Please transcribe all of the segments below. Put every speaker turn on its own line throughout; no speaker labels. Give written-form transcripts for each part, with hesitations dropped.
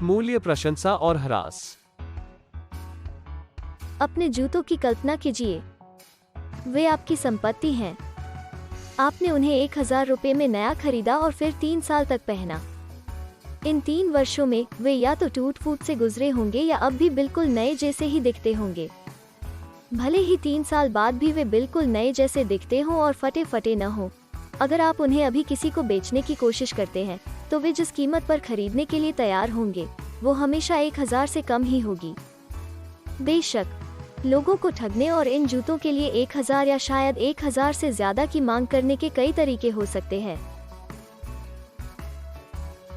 मूल्य, प्रशंसा और ह्रास।
अपने जूतों की कल्पना कीजिए। वे आपकी संपत्ति हैं। आपने उन्हें 1000 रुपये में नया खरीदा और फिर 3 साल तक पहना। इन 3 वर्षों में वे या तो टूट फूट से गुजरे होंगे या अब भी बिल्कुल नए जैसे ही दिखते होंगे। भले ही 3 साल बाद भी वे बिल्कुल नए जैसे दिखते हों और फटे फटे न हो। अगर आप उन्हें अभी किसी को बेचने की कोशिश करते हैं तो वे जिस कीमत पर खरीदने के लिए तैयार होंगे वो हमेशा 1000 से कम ही होगी। बेशक लोगों को ठगने और इन जूतों के लिए 1000 या शायद 1000 से ज्यादा की मांग करने के कई तरीके हो सकते हैं।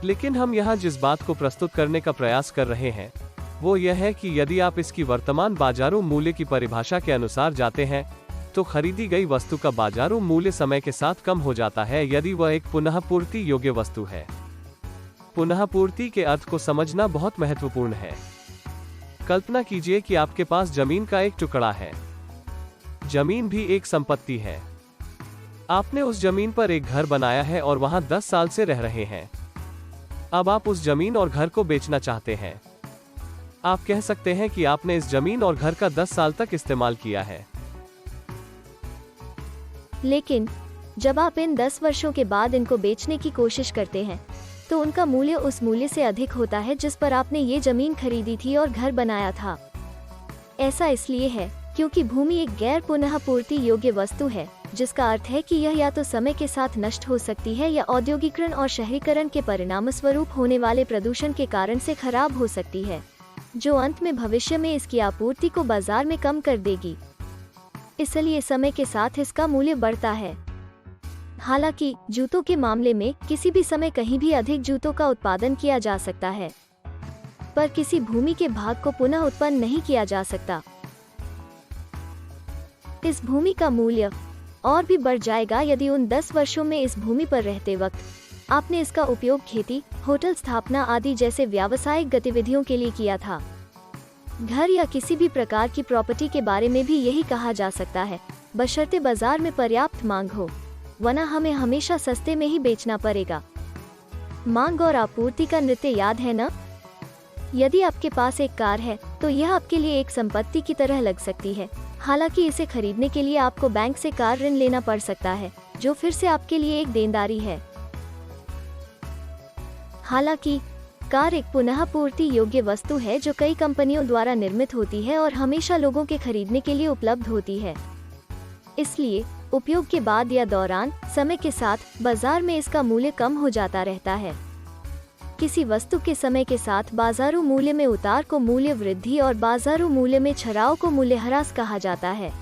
लेकिन हम यहाँ जिस बात को प्रस्तुत करने का प्रयास कर रहे हैं वो यह है कि यदि आप इसकी वर्तमान बाजारू मूल्य की परिभाषा के अनुसार जाते हैं तो खरीदी गई वस्तु का बाजारू मूल्य समय के साथ कम हो जाता है यदि वह एक पुनः पूर्ति योग्य वस्तु है। पुनः पूर्ति के अर्थ को समझना बहुत महत्वपूर्ण है। कल्पना कीजिए कि आपके पास जमीन का एक टुकड़ा है। जमीन भी एक संपत्ति है। आपने उस जमीन पर एक घर बनाया है और वहां 10 साल से रह रहे हैं। अब आप उस जमीन और घर को बेचना चाहते हैं। आप कह सकते हैं कि आपने इस जमीन और घर का 10 साल तक इस्तेमाल किया है।
लेकिन जब आप इन 10 वर्षों के बाद इनको बेचने की कोशिश करते हैं तो उनका मूल्य उस मूल्य से अधिक होता है जिस पर आपने ये जमीन खरीदी थी और घर बनाया था। ऐसा इसलिए है क्योंकि भूमि एक गैर पुनः पूर्ति योग्य वस्तु है, जिसका अर्थ है कि यह या तो समय के साथ नष्ट हो सकती है या औद्योगिकरण और शहरीकरण के परिणामस्वरूप होने वाले प्रदूषण के कारण से खराब हो सकती है, जो अंत में भविष्य में इसकी आपूर्ति को बाजार में कम कर देगी। इसलिए समय के साथ इसका मूल्य बढ़ता है। हालांकि जूतों के मामले में किसी भी समय कहीं भी अधिक जूतों का उत्पादन किया जा सकता है, पर किसी भूमि के भाग को पुनः उत्पन्न नहीं किया जा सकता। इस भूमि का मूल्य और भी बढ़ जाएगा यदि उन 10 वर्षों में इस भूमि पर रहते वक्त आपने इसका उपयोग खेती, होटल स्थापना आदि जैसे व्यावसायिक गतिविधियों के लिए किया था। घर या किसी भी प्रकार की प्रॉपर्टी के बारे में भी यही कहा जा सकता है, बशर्ते बाजार में पर्याप्त मांग हो, वरना हमें हमेशा सस्ते में ही बेचना पड़ेगा। मांग और आपूर्ति का नृत्य याद है ना? यदि आपके पास एक कार है तो यह आपके लिए एक संपत्ति की तरह लग सकती है। हालांकि इसे खरीदने के लिए आपको बैंक से कार ऋण लेना पड़ सकता है, जो फिर से आपके लिए एक देनदारी है। हालांकि कार एक पुनः पूर्ति योग्य वस्तु है जो कई कंपनियों द्वारा निर्मित होती है और हमेशा लोगों के खरीदने के लिए उपलब्ध होती है। इसलिए उपयोग के बाद या दौरान समय के साथ बाजार में इसका मूल्य कम हो जाता रहता है। किसी वस्तु के समय के साथ बाजारू मूल्य में उतार को मूल्य वृद्धि और बाजारू मूल्य में छराव को मूल्यह्रास कहा जाता है।